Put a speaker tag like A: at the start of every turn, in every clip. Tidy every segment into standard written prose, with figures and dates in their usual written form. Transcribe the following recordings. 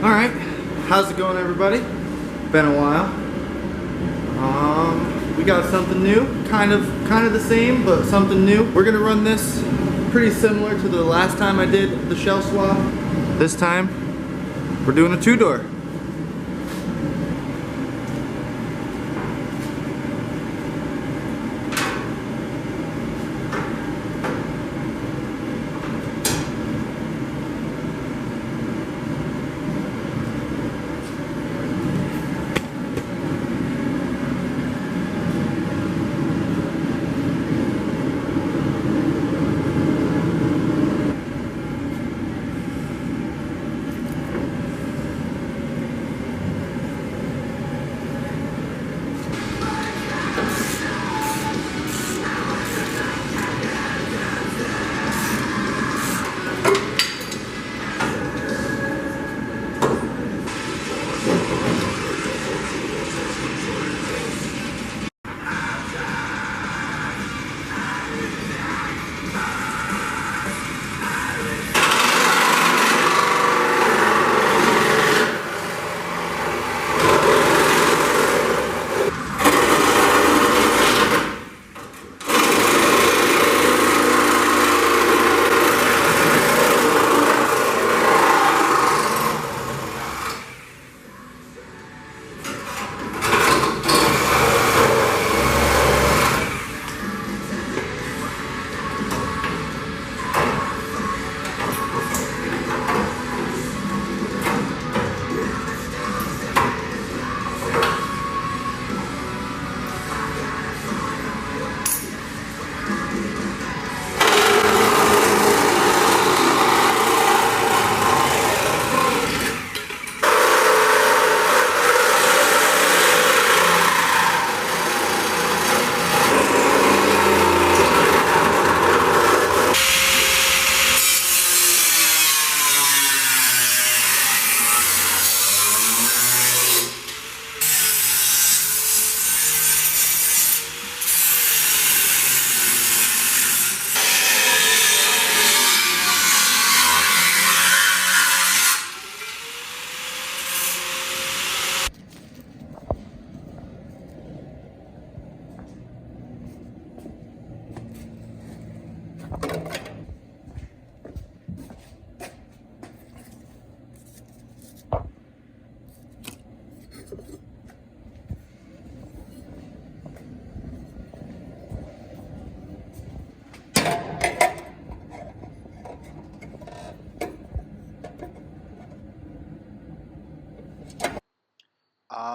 A: Alright, how's it going, everybody? Been a while. We got something new, kind of the same, but something new. We're gonna run this pretty similar to the last time I did the shell swap. This time, we're doing a two-door.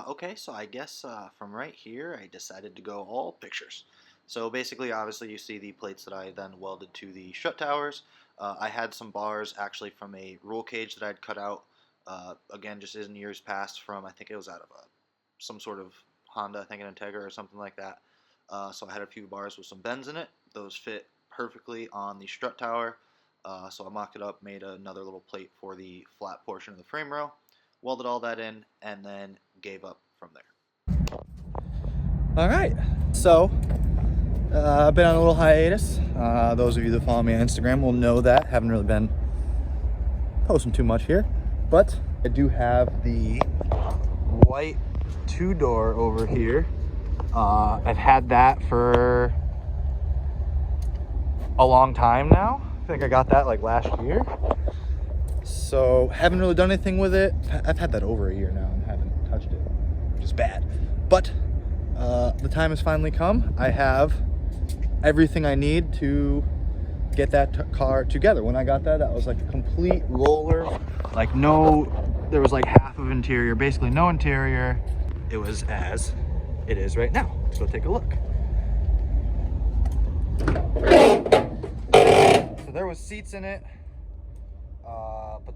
A: Okay, so I guess from right here, I decided to go all pictures. So basically, obviously, you see the plates that I then welded to the strut towers. I had some bars actually from a roll cage that I'd cut out, again, just in years past from, I think it was out of some sort of Honda, I think an Integra or something like that. So I had a few bars with some bends in it. Those fit perfectly on the strut tower. So I mocked it up, made another little plate for the flat portion of the frame rail, welded all that in, and then gave up from there. All right, so I've been on a little hiatus. Those of you that follow me on Instagram will know that. Haven't really been posting too much here, but I do have the white two-door over here. I've had that for a long time now. I think I got that like last year. So haven't really done anything with it. I've had that over a year now and haven't touched it, which is bad. But the time has finally come. I have everything I need to get that car together. When I got that, that was like a complete roller. Like there was like half of interior, basically no interior. It was as it is right now. Let's go take a look. So there was seats in it, but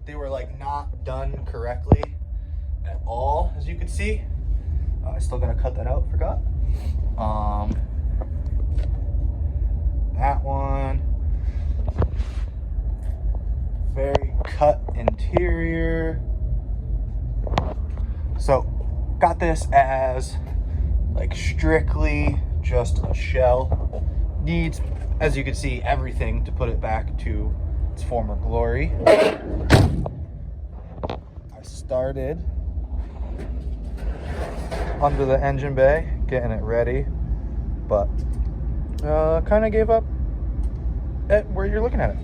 A: they were like not done correctly at all, as you can see. I still gotta cut that out, forgot. That one, very cut interior. So got this as like strictly just a shell. Needs, as you can see, everything to put it back to its former glory.
B: started under the engine bay, getting it ready, but kind of gave up at where you're looking at it.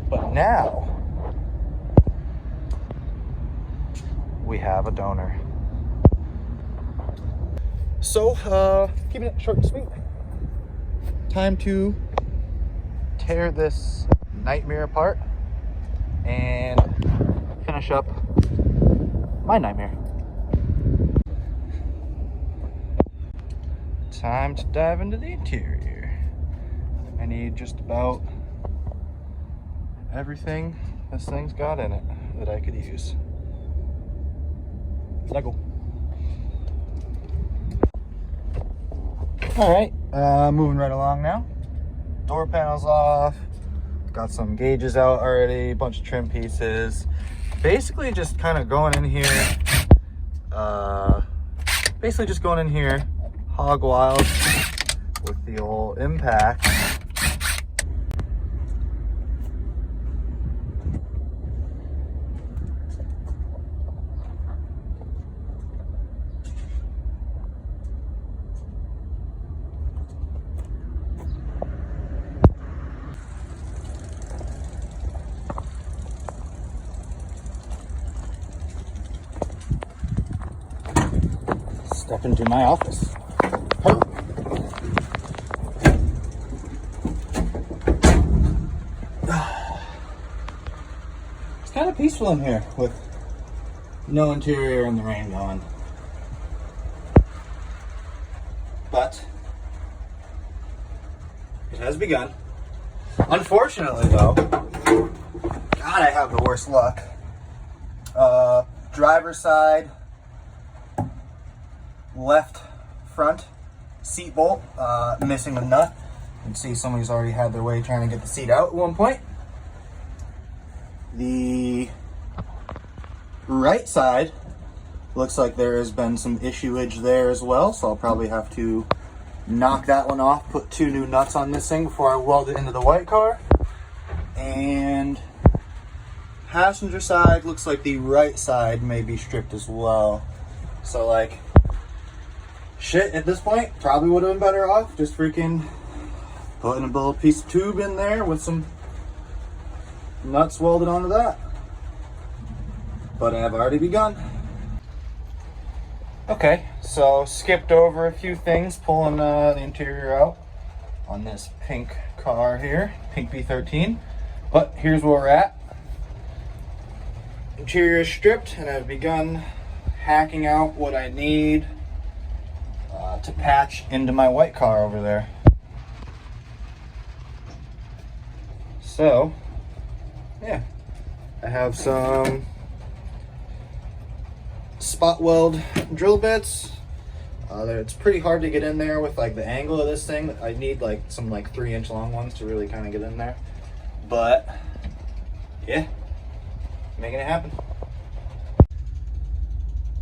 B: But now we have a donor. So keeping it short and sweet, time to tear this nightmare apart and finish up my nightmare. Time to dive into the interior. I need just about everything this thing's got in it that I could use. Lego. All right, moving right along now. Door panels off. Got some gauges out already, a bunch of trim pieces. Basically just kind of going in here, hog wild with the old impact. Step into my office. It's kind of peaceful in here with no interior and the rain going. But it has begun. Unfortunately though, God, I have the worst luck. Driver's side left front seat bolt missing the nut. You can see somebody's already had their way trying to get the seat out at one point. The right side looks like there has been some issuage there as well, so I'll probably have to knock that one off, put 2 new nuts on this thing before I weld it into the white car. And passenger side looks like the right side may be stripped as well. So like, shit, at this point, probably would have been better off just freaking putting a little piece of tube in there with some nuts welded onto that. But I have already begun. Okay, so skipped over a few things, pulling the interior out on this pink car here, pink B13. But here's where we're at. Interior is stripped, and I've begun hacking out what I need to patch into my white car over there. So, yeah, I have some spot weld drill bits. It's pretty hard to get in there with like the angle of this thing. I need like some like 3-inch long ones to really kind of get in there. But yeah, making it happen.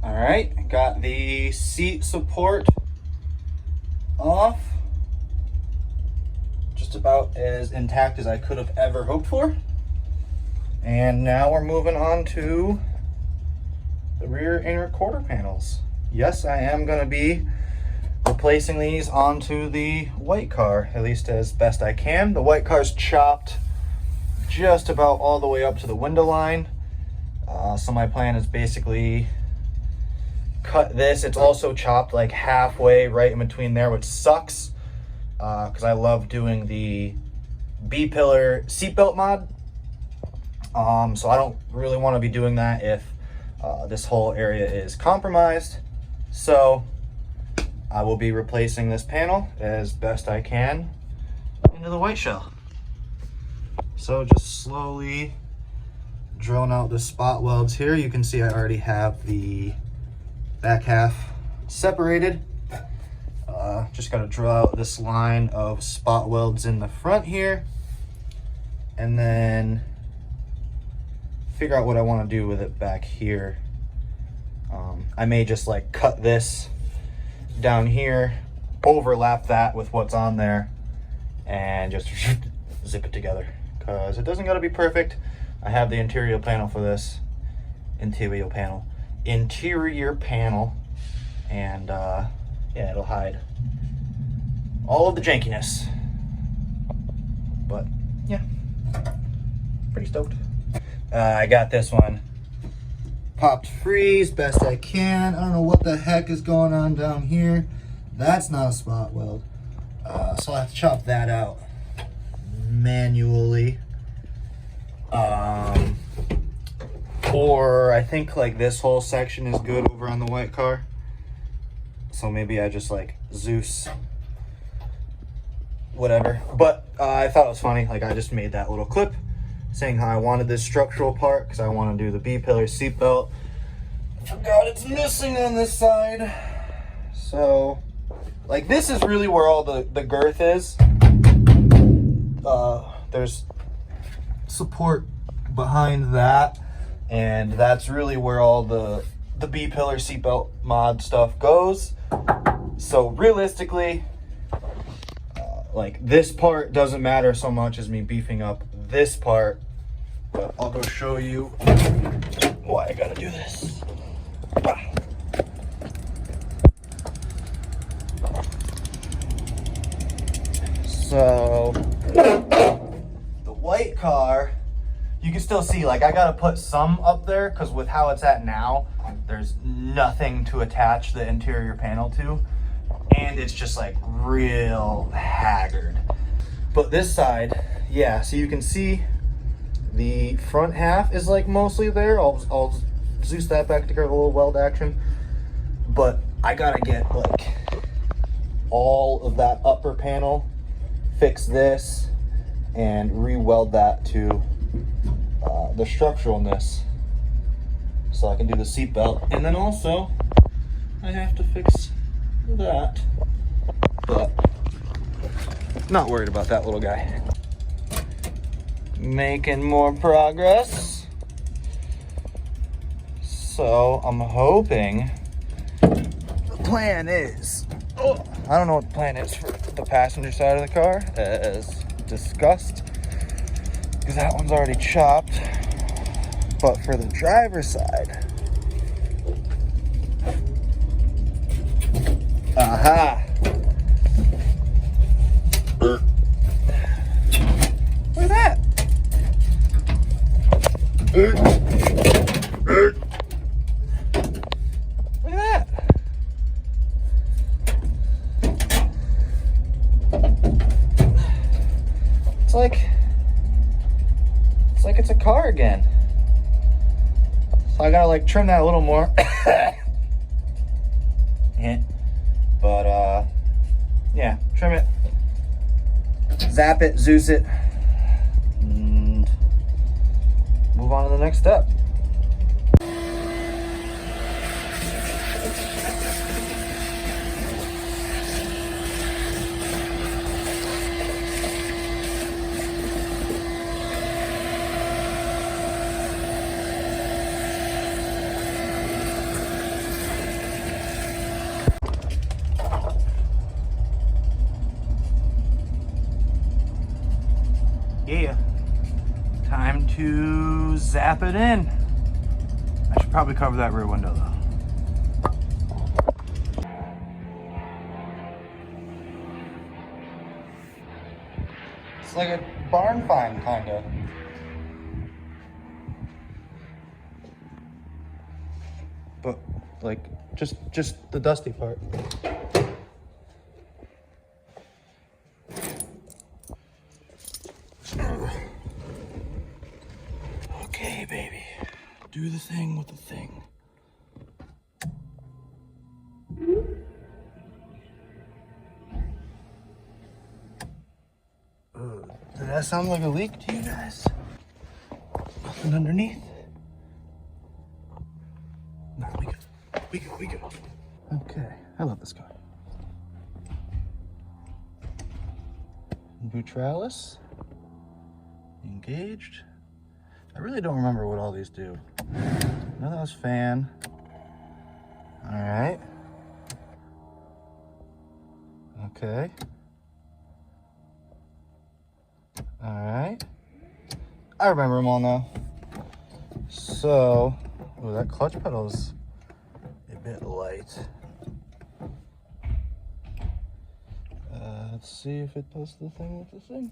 B: All right, got the seat support off. Just about as intact as I could have ever hoped for. And now we're moving on to the rear inner quarter panels. Yes, I am going to be replacing these onto the white car, at least as best I can. The white car's chopped just about all the way up to the window line. So my plan is basically cut this. It's also chopped like halfway right in between there, which sucks because I love doing the B-pillar seatbelt mod. So I don't really want to be doing that if this whole area is compromised. So I will be replacing this panel as best I can into the white shell. So just slowly drilling out the spot welds here. You can see I already have the back half separated. Just got to drill out this line of spot welds in the front here, and then figure out what I want to do with it back here. I may just like cut this down here, overlap that with what's on there, and just zip it together, because it doesn't got to be perfect. I have the interior panel for this, interior panel. And yeah, it'll hide all of the jankiness. But yeah, pretty stoked. I got this one popped free as best I can. I don't know what the heck is going on down here. That's not a spot weld. So I have to chop that out manually. Or I think like this whole section is good over on the white car. So maybe I just like Zeus whatever. But I thought it was funny. Like I just made that little clip saying how I wanted this structural part because I want to do the B-pillar seatbelt. I forgot it's missing on this side. So like this is really where all the girth is. There's support behind that, and that's really where all the B-pillar seatbelt mod stuff goes. So realistically, like this part doesn't matter so much as me beefing up this part, but I'll go show you why I gotta do this. So the white car, you can still see, like I gotta put some up there because with how it's at now, there's nothing to attach the interior panel to, and it's just like real haggard. But this side, yeah, so you can see the front half is like mostly there. I'll Zeus that back together, a little weld action, but I gotta get like all of that upper panel, fix this, and re-weld that to the structuralness so I can do the seat belt. And then also I have to fix that, but not worried about that little guy. Making more progress. So I'm hoping the plan is, I don't know what the plan is for the passenger side of the car, as discussed, because that one's already chopped. But for the driver's side, aha! Look at that! Look at that! It's like it's a car again. So I gotta like trim that a little more. Yeah. But yeah, trim it, zap it, Zeus it, and move on to the next step. Yeah, time to zap it in. I should probably cover that rear window though. It's like a barn find, kinda. But like just the dusty part. Okay, baby. Do the thing with the thing. Did that sound like a leak to you guys? Nothing underneath? No, we good. Okay, I love this car. Neutralis. Engaged. I really don't remember what all these do. I know that was fan. All right. Okay. All right. I remember them all now. So Ooh, that clutch pedal's a bit light. Let's see if it does the thing with the thing.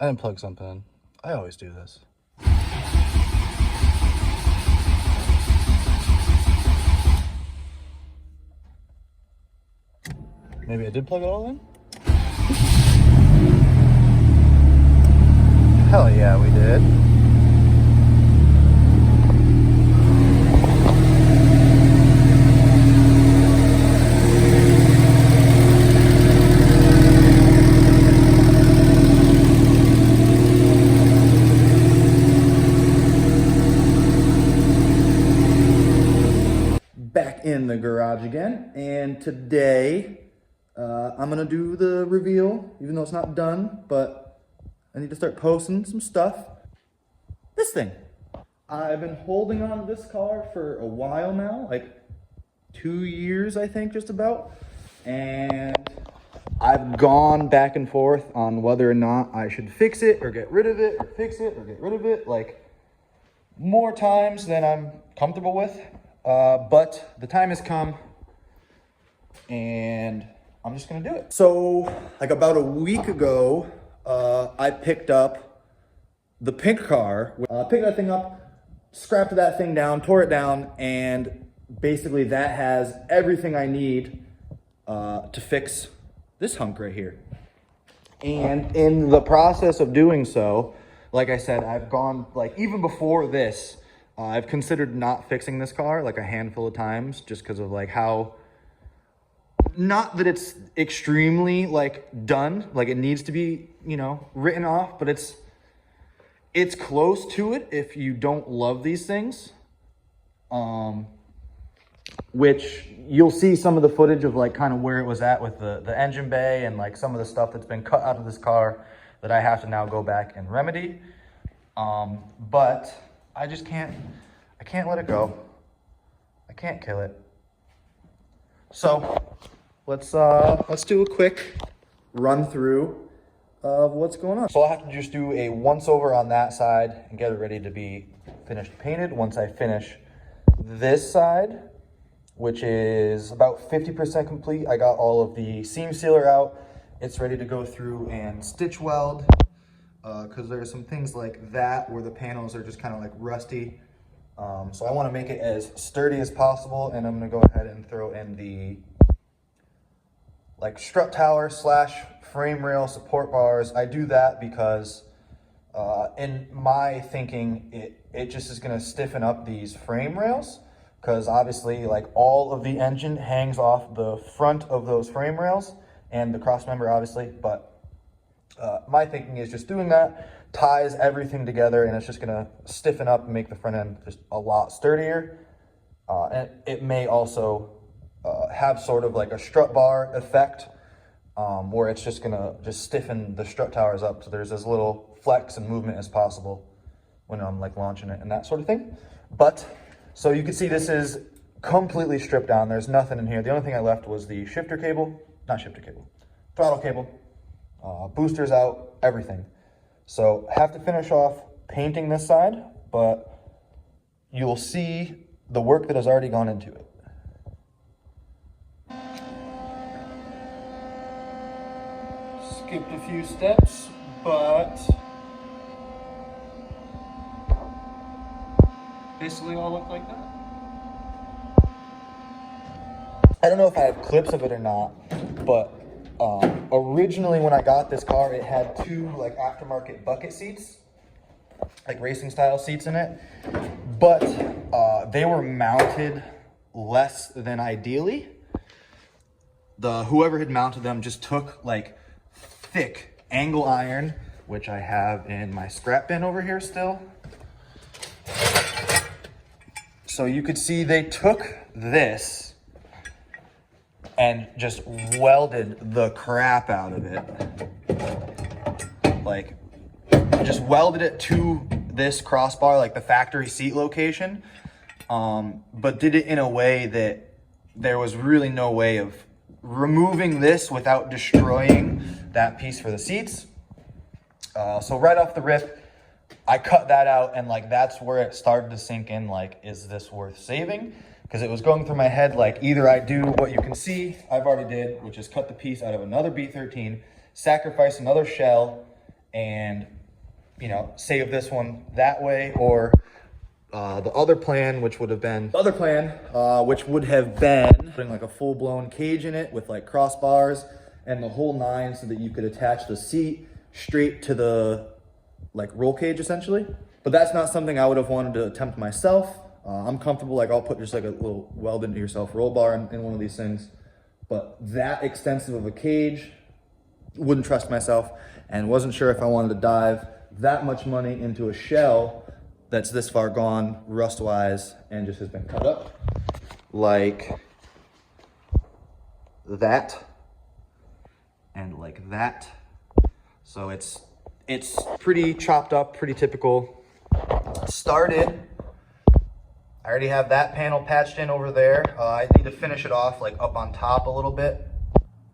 B: I didn't plug something in. I always do this. Maybe I did plug it all in? Hell yeah, we did. Back in the garage again, and today I'm gonna do the reveal, even though it's not done, but I need to start posting some stuff. This thing. I've been holding on to this car for a while now, like 2 years, I think, just about. And I've gone back and forth on whether or not I should fix it or get rid of it, or fix it or get rid of it, like more times than I'm comfortable with. But the time has come and I'm just gonna do it. So like about a week ago, I picked up the pink car, picked that thing up, scrapped that thing down, tore it down, and basically that has everything I need to fix this hunk right here. And in the process of doing so, like I said, I've gone, like even before this, I've considered not fixing this car like a handful of times just because of like how, not that it's extremely like done, like it needs to be, you know, written off, but it's close to it if you don't love these things. Which you'll see some of the footage of like kind of where it was at with the engine bay and like some of the stuff that's been cut out of this car that I have to now go back and remedy. But I just can't let it go. I can't kill it. So let's do a quick run through of what's going on. So I'll have to just do a once over on that side and get it ready to be finished painted. Once I finish this side, which is about 50% complete, I got all of the seam sealer out. It's ready to go through and stitch weld. Because there's some things like that where the panels are just kind of like rusty. So I want to make it as sturdy as possible, and I'm going to go ahead and throw in the like strut tower / frame rail support bars. I do that because in my thinking, it just is going to stiffen up these frame rails, because obviously like all of the engine hangs off the front of those frame rails and the cross member obviously, but my thinking is just doing that ties everything together, and it's just gonna stiffen up and make the front end just a lot sturdier. And it may also have sort of like a strut bar effect, where it's just gonna stiffen the strut towers up so there's as little flex and movement as possible when I'm like launching it and that sort of thing. But so you can see this is completely stripped down. There's nothing in here. The only thing I left was the throttle cable. Boosters out, everything. So have to finish off painting this side, but you'll see the work that has already gone into it. Skipped a few steps, but basically all look like that. I don't know if I have clips of it or not, but originally when I got this car, it had two like aftermarket bucket seats, like racing style seats in it, but they were mounted less than ideally. Whoever had mounted them just took like thick angle iron, which I have in my scrap bin over here still. So you could see they took this and just welded the crap out of it. Like, just welded it to this crossbar, like the factory seat location. but did it in a way that there was really no way of removing this without destroying that piece for the seats. So right off the rip, I cut that out, and like that's where it started to sink in, like, is this worth saving? Because it was going through my head, like, either I do what you can see I've already did, which is cut the piece out of another B13, sacrifice another shell, and, you know, save this one that way, or the other plan, which would have been putting like a full-blown cage in it with like crossbars and the whole nine, so that you could attach the seat straight to the like roll cage essentially. But that's not something I would have wanted to attempt myself. I'm comfortable, like I'll put just like a little weld into yourself roll bar in one of these things, but that extensive of a cage, wouldn't trust myself, and wasn't sure if I wanted to dive that much money into a shell that's this far gone rust wise and just has been cut up like that and like that. So it's pretty chopped up, pretty typical. Started, I already have that panel patched in over there. I need to finish it off like up on top a little bit,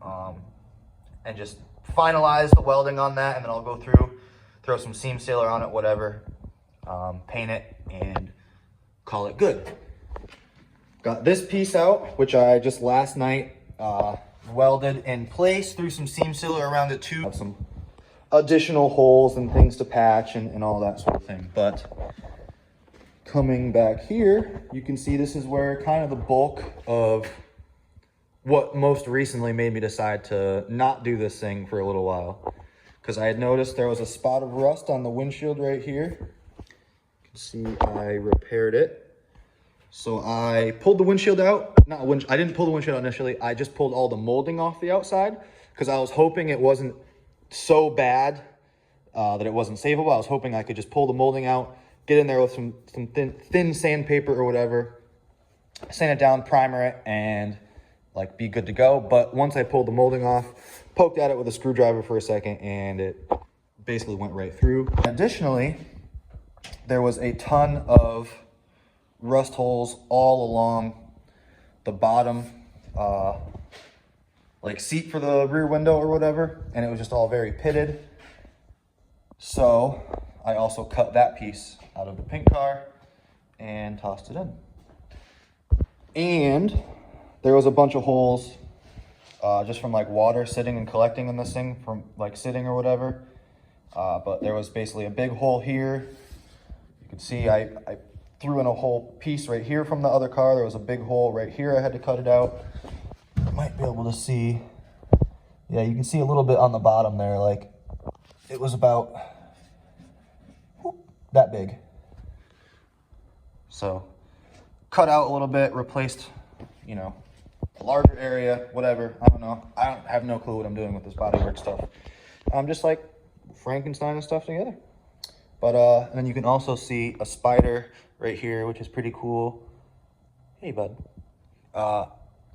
B: and just finalize the welding on that, and then I'll go through, throw some seam sealer on it, whatever, paint it, and call it good. Got this piece out, which I just last night welded in place, threw some seam sealer around it too. Have some additional holes and things to patch and all that sort of thing. But coming back here, you can see this is where kind of the bulk of what most recently made me decide to not do this thing for a little while. Because I had noticed there was a spot of rust on the windshield right here. You can see I repaired it. So I pulled the windshield out. I didn't pull the windshield out initially. I just pulled all the molding off the outside because I was hoping it wasn't so bad that it wasn't savable. I was hoping I could just pull the molding out, get in there with some thin sandpaper or whatever, sand it down, primer it, and like be good to go. But once I pulled the molding off, poked at it with a screwdriver for a second, and it basically went right through. Additionally, there was a ton of rust holes all along the bottom like seat for the rear window or whatever, and it was just all very pitted. So I also cut that piece out of the pink car and tossed it in. And there was a bunch of holes just from like water sitting and collecting in this thing from like sitting or whatever. But there was basically a big hole here. You can see I threw in a whole piece right here from the other car. There was a big hole right here. I had to cut it out. You might be able to see. Yeah, you can see a little bit on the bottom there. Like it was about that big. So cut out a little bit, replaced, you know, a larger area, whatever. I don't know. I have no clue what I'm doing with this bodywork stuff. I'm just like Frankenstein and stuff together. But and then you can also see a spider right here, which is pretty cool. Hey, bud.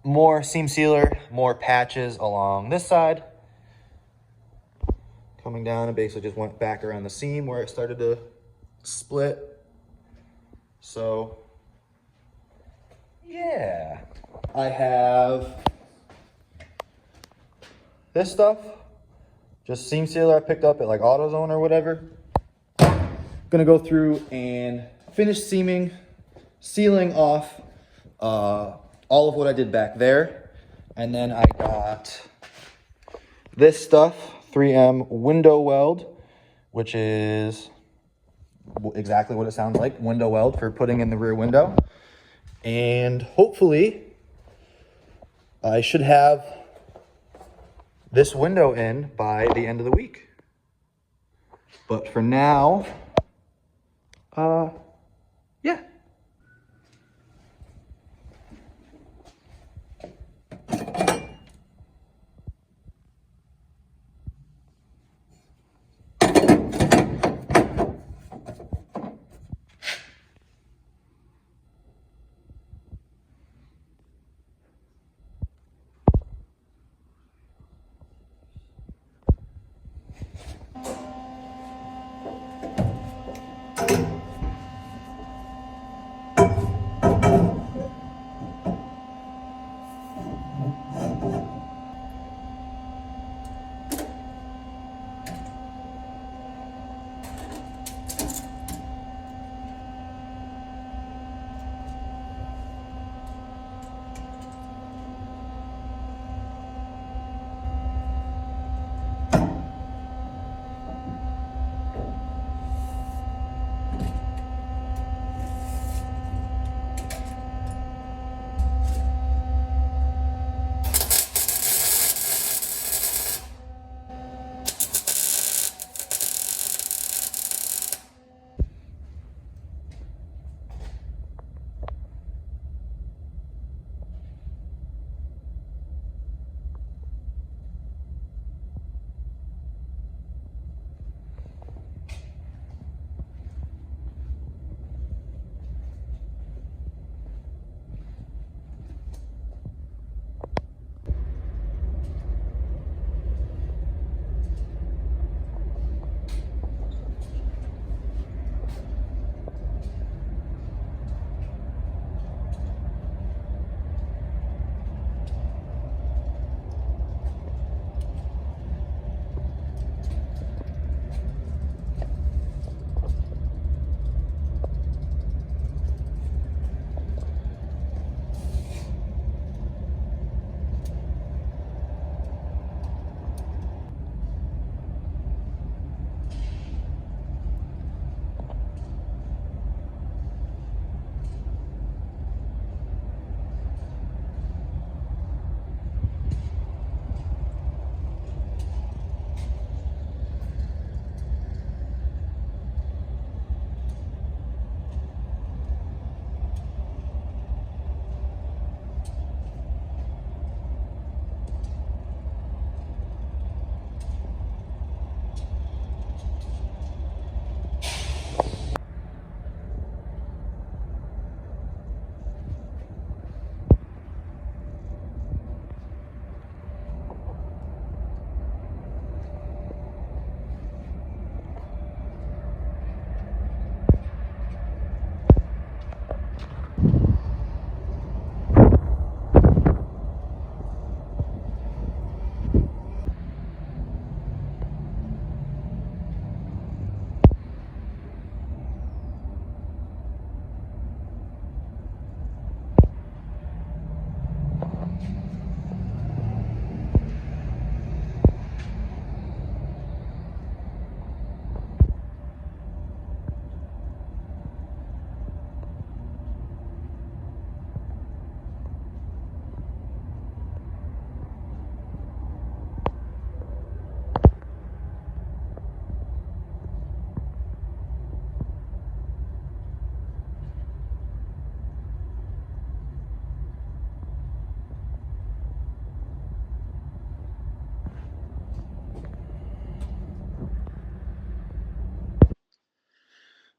B: More seam sealer, more patches along this side. Coming down, and basically just went back around the seam where it started to split. So, yeah. I have this stuff, just seam sealer I picked up at like AutoZone or whatever. Gonna go through and finish sealing off all of what I did back there. And then I got this stuff, 3M window weld, which is exactly what it sounds like, window weld for putting in the rear window. And hopefully I should have this window in by the end of the week. But for now, yeah.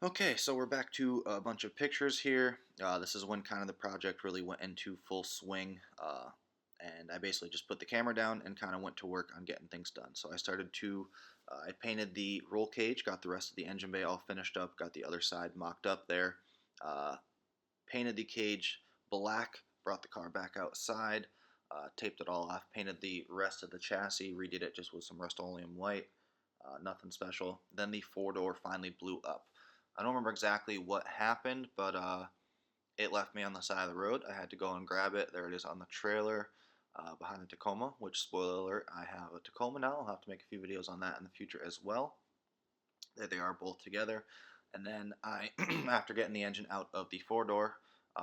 A: Okay, so we're back to a bunch of pictures here. This is when kind of the project really went into full swing, and I basically just put the camera down and kind of went to work on getting things done. So I painted the roll cage, got the rest of the engine bay all finished up, got the other side mocked up there, uh, painted the cage black, brought the car back outside, taped it all off, painted the rest of the chassis, redid it just with some Rust-Oleum white, nothing special. Then the four-door finally blew up. I don't remember exactly what happened, but it left me on the side of the road. I had to go and grab it. There it is on the trailer behind the Tacoma, which, spoiler alert, I have a Tacoma now. I'll have to make a few videos on that in the future as well. There they are both together. And then I, after getting the engine out of the four-door,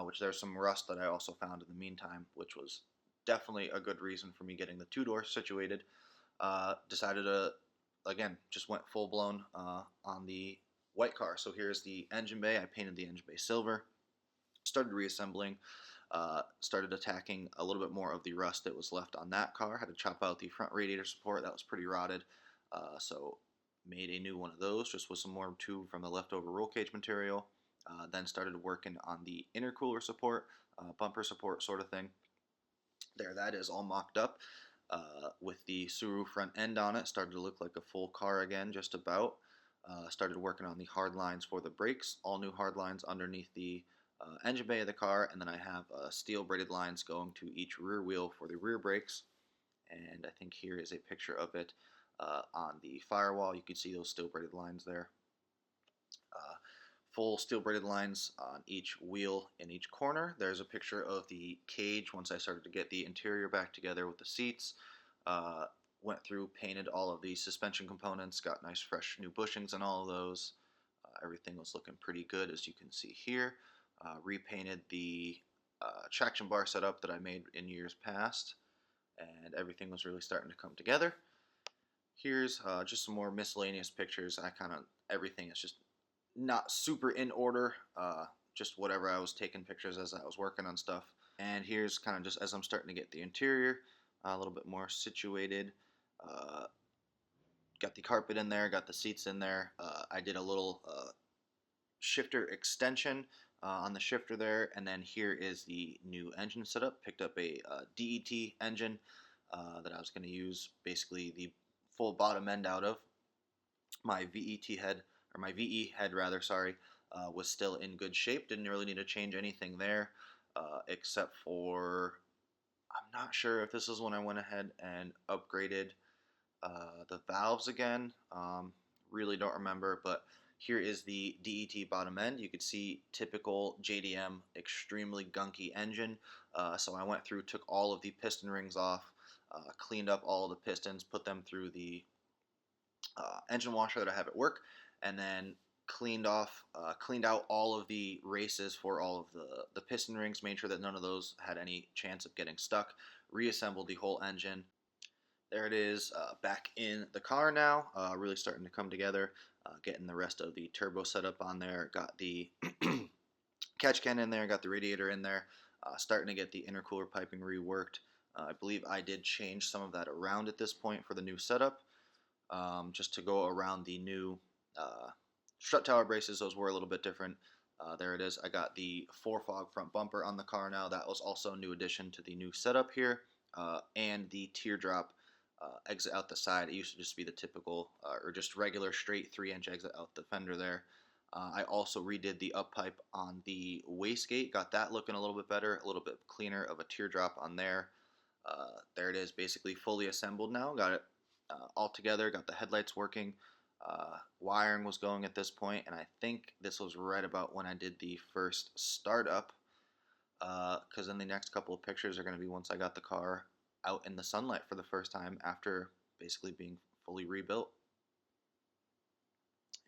A: which there's some rust that I also found in the meantime, which was definitely a good reason for me getting the two-door situated, decided to, again, just went full-blown on the white car. So here's the engine bay. I painted the engine bay silver, started reassembling, started attacking a little bit more of the rust that was left on that car. Had to chop out the front radiator support. That was pretty rotted. So made a new one of those just with some more tube from the leftover roll cage material. Then started working on the intercooler support, bumper support sort of thing. There, that is all mocked up with the Suru front end on it. Started to look like a full car again, just about. Started working on the hard lines for the brakes, all new hard lines underneath the engine bay of the car, and then I have steel braided lines going to each rear wheel for the rear brakes. And I think here is a picture of it on the firewall. You can see those steel braided lines there. Uh, Full steel braided lines on each wheel in each corner. There's a picture of the cage once I started to get the interior back together with the seats. Uh, Went through, painted all of the suspension components, got nice fresh new bushings on all of those. Everything was looking pretty good, as you can see here. Repainted the traction bar setup that I made in years past, and everything was really starting to come together. Here's just some more miscellaneous pictures. Everything is just not super in order, just whatever I was taking pictures as I was working on stuff. And here's kind of just as I'm starting to get the interior a little bit more situated. Uh, got the carpet in there, got the seats in there. I did a little shifter extension on the shifter there, and then here is the new engine setup. Picked up a DET engine that I was going to use basically the full bottom end out of. My VET head, or my VE head rather, sorry, was still in good shape. Didn't really need to change anything there, except for, I'm not sure if this is when I went ahead and upgraded the valves again. Really don't remember, but here is the DET bottom end. You could see typical JDM, extremely gunky engine. So I went through, took all of the piston rings off, cleaned up all of the pistons, put them through the engine washer that I have at work, and then cleaned out all of the races for all of the piston rings, made sure that none of those had any chance of getting stuck, reassembled the whole engine. There it is, back in the car now, really starting to come together, getting the rest of the turbo setup on there, got the catch can in there, got the radiator in there, starting to get the intercooler piping reworked. I believe I did change some of that around at this point for the new setup, just to go around the new strut tower braces. Those were a little bit different. There it is. I got the four-fog front bumper on the car now. That was also a new addition to the new setup here, and the teardrop exit out the side. It used to just be the typical or just regular straight 3-inch exit out the fender there. I also redid the up pipe on the wastegate, got that looking a little bit better, a little bit cleaner of a teardrop on there. There it is, basically fully assembled now. Got it all together, got the headlights working. Wiring was going at this point, and I think this was right about when I did the first startup, because then the next couple of pictures are going to be once I got the car out in the sunlight for the first time after basically being fully rebuilt.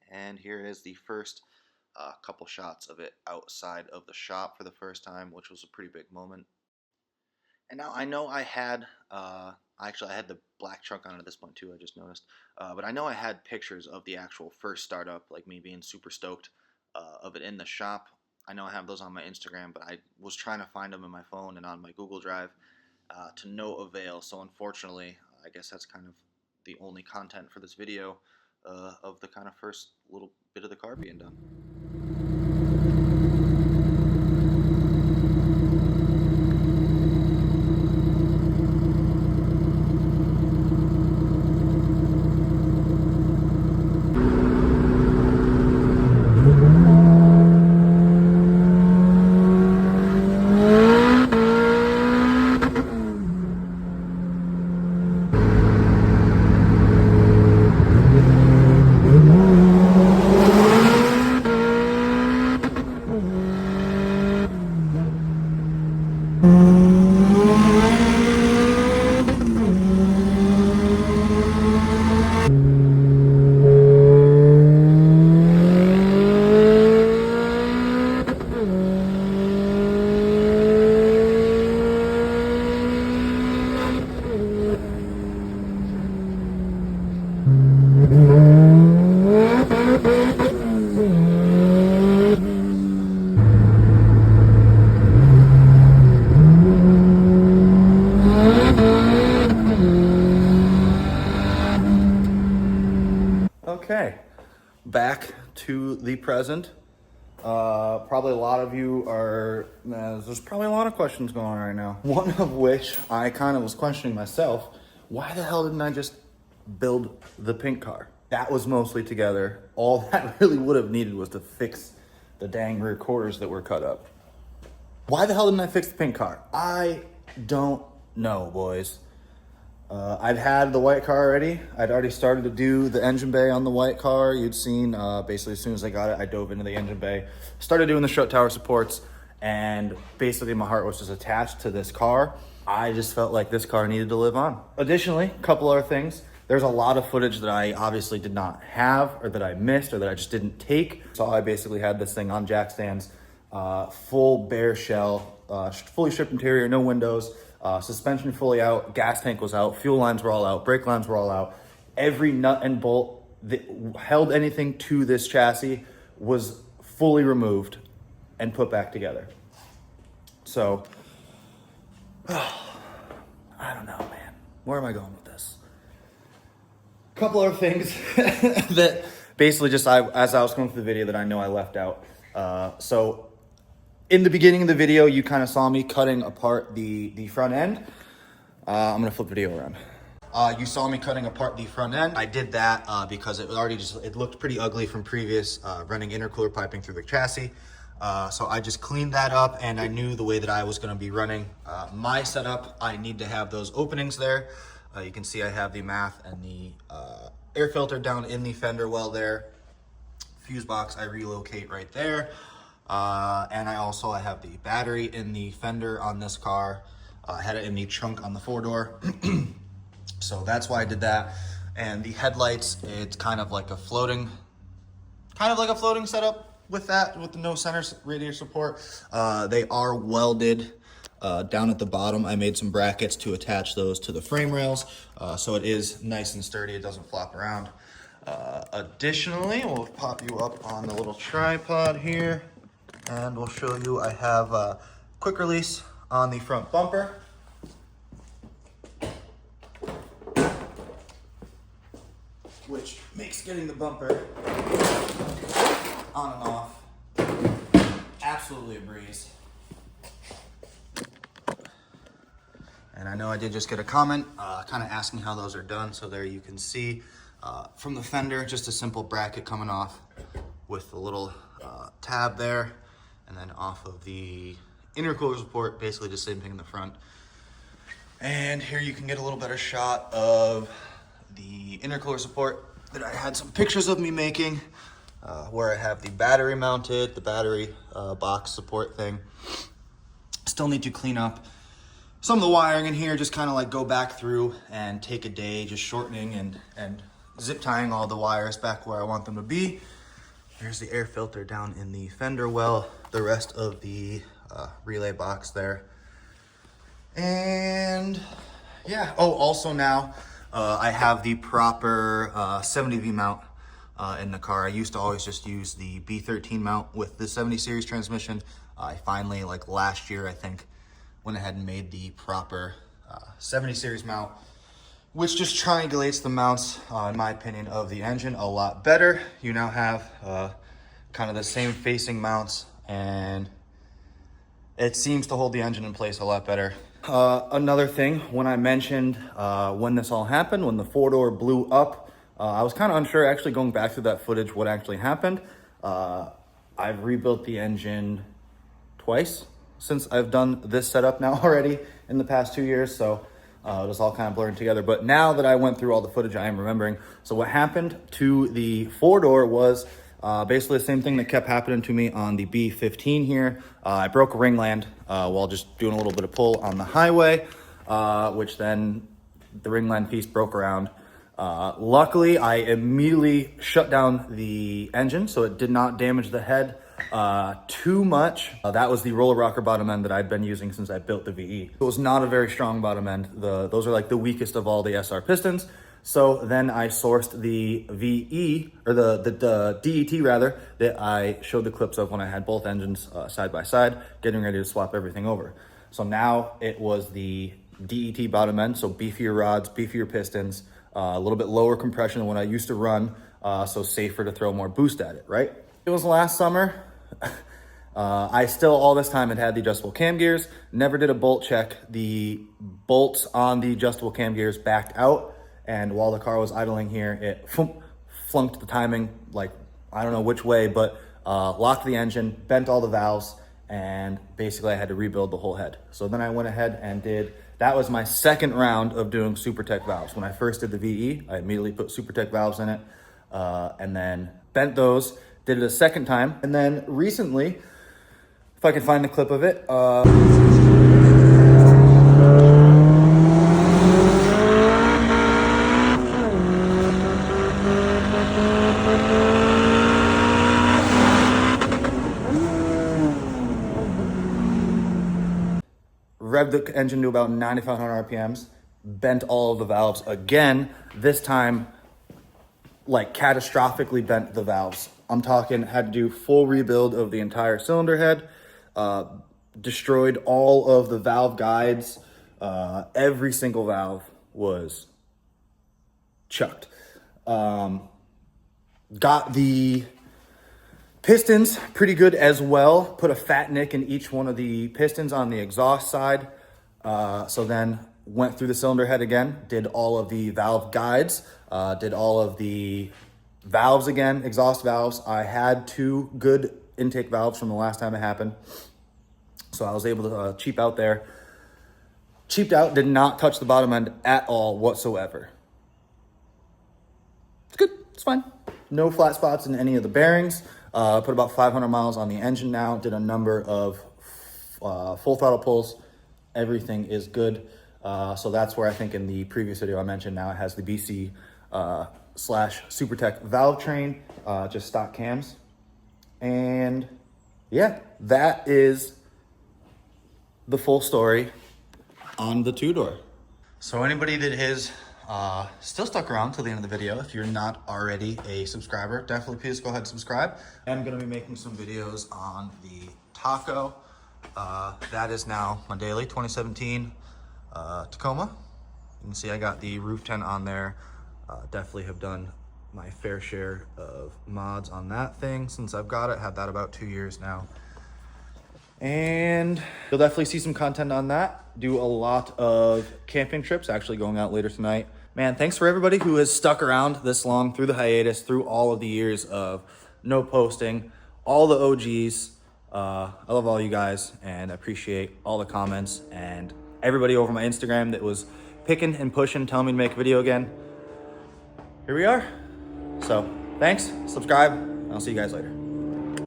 A: And here is the first couple shots of it outside of the shop for the first time, which was a pretty big moment. And now I know I had the black trunk on at this point too, I just noticed. But I know I had pictures of the actual first startup, like me being super stoked of it in the shop. I know I have those on my Instagram, but I was trying to find them in my phone and on my Google Drive to no avail. So unfortunately, I guess that's kind of the only content for this video of the kind of first little bit of the car being done.
B: Okay, back to the present. Probably a lot of you are, there's probably a lot of questions going on right now. One of which I kind of was questioning myself. Why the hell didn't I just build the pink car? That was mostly together. All that really would have needed was to fix the dang rear quarters that were cut up. Why the hell didn't I fix the pink car? I don't know, boys. I'd had the white car already. I'd already started to do the engine bay on the white car. You'd seen, basically as soon as I got it, I dove into the engine bay, started doing the strut tower supports, and basically my heart was just attached to this car. I just felt like this car needed to live on. Additionally, a couple other things. There's a lot of footage that I obviously did not have, or that I missed, or that I just didn't take. So I basically had this thing on jack stands, full bare shell, fully stripped interior, no windows, suspension fully out, gas tank was out, fuel lines were all out, brake lines were all out. Every nut and bolt that held anything to this chassis was fully removed and put back together. So, I don't know, man. Where am I going with this? A couple other things that basically just as I was going through the video that I know I left out. So in the beginning of the video, you kind of saw me cutting apart the front end. I'm gonna flip the video around. You saw me cutting apart the front end. I did that because it looked pretty ugly from previous running intercooler piping through the chassis. So I just cleaned that up, and I knew the way that I was gonna be running my setup, I need to have those openings there. You can see I have the math and the air filter down in the fender well there. Fuse box I relocate right there. And I have the battery in the fender on this car. I had it in the trunk on the 4-door. So that's why I did that. And the headlights, it's kind of like a floating setup with that, with the no center radiator support. They are welded down at the bottom. I made some brackets to attach those to the frame rails. So it is nice and sturdy. It doesn't flop around. Additionally, we'll pop you up on the little tripod here, and we'll show you I have a quick release on the front bumper. Which makes getting the bumper on and off absolutely a breeze. And I know I did just get a comment kind of asking how those are done. So there you can see from the fender, just a simple bracket coming off with a little tab there. And then off of the intercooler support, basically the same thing in the front. And here you can get a little better shot of the intercooler support that I had some pictures of me making, where I have the battery mounted, the battery box support thing. Still need to clean up some of the wiring in here, just kind of like go back through and take a day just shortening and zip tying all the wires back where I want them to be. There's the air filter down in the fender well, the rest of the relay box there. And yeah, oh, also now I have the proper 70V mount in the car. I used to always just use the B13 mount with the 70 series transmission. I finally, like last year, I think, went ahead and made the proper 70 series mount, which just triangulates the mounts, in my opinion, of the engine a lot better. You now have kind of the same facing mounts, and it seems to hold the engine in place a lot better. Another thing, when I mentioned when this all happened, when the 4-door blew up, I was kind of unsure, actually going back through that footage, what actually happened. I've rebuilt the engine twice since I've done this setup now already in the past 2 years, so it was all kind of blurring together. But now that I went through all the footage, I am remembering. So what happened to the 4-door was Basically the same thing that kept happening to me on the B15 here. I broke a ringland while just doing a little bit of pull on the highway, which then the ringland piece broke around. Luckily, I immediately shut down the engine, so it did not damage the head too much. That was the roller rocker bottom end that I'd been using since I built the VE. It was not a very strong bottom end. Those are like the weakest of all the SR pistons. So then I sourced the VE, or the DET rather, that I showed the clips of when I had both engines side by side, getting ready to swap everything over. So now it was the DET bottom end, so beefier rods, beefier pistons, a little bit lower compression than what I used to run, so safer to throw more boost at it, right? It was last summer. I still, all this time, had the adjustable cam gears, never did a bolt check. The bolts on the adjustable cam gears backed out, and while the car was idling here, it flunked the timing, like, I don't know which way, but locked the engine, bent all the valves, and basically I had to rebuild the whole head. So then I went ahead and that was my second round of doing SuperTech valves. When I first did the VE, I immediately put SuperTech valves in it, and then bent those, did it a second time. And then recently, if I can find the clip of it, revved the engine to about 9,500 RPMs, bent all of the valves again. This time, like, catastrophically bent the valves. I'm talking, had to do full rebuild of the entire cylinder head, destroyed all of the valve guides. Every single valve was chucked. Got the pistons pretty good as well. Put a fat nick in each one of the pistons on the exhaust side. So then went through the cylinder head again, did all of the valve guides, did all of the valves again, exhaust valves. I had 2 good intake valves from the last time it happened, so I was able to cheap out there. Cheaped out, did not touch the bottom end at all whatsoever. It's good, it's fine. No flat spots in any of the bearings. Put about 500 miles on the engine now, did a number of full throttle pulls. Everything is good. So that's where I think in the previous video I mentioned now it has the BC / SuperTech valve train, just stock cams. And yeah, that is the full story on the 2-door. So anybody that is still stuck around till the end of the video, if you're not already a subscriber, definitely please go ahead and subscribe. I'm gonna be making some videos on the Taco. That is now my daily 2017 Tacoma. You can see I got the roof tent on there. Definitely have done my fair share of mods on that thing since I've got it. Had that about 2 years now. And you'll definitely see some content on that. Do a lot of camping trips, actually going out later tonight. Man, thanks for everybody who has stuck around this long through the hiatus, through all of the years of no posting, all the OGs. I love all you guys and I appreciate all the comments and everybody over my Instagram that was picking and pushing, telling me to make a video again. Here we are. So thanks, subscribe, and I'll see you guys later.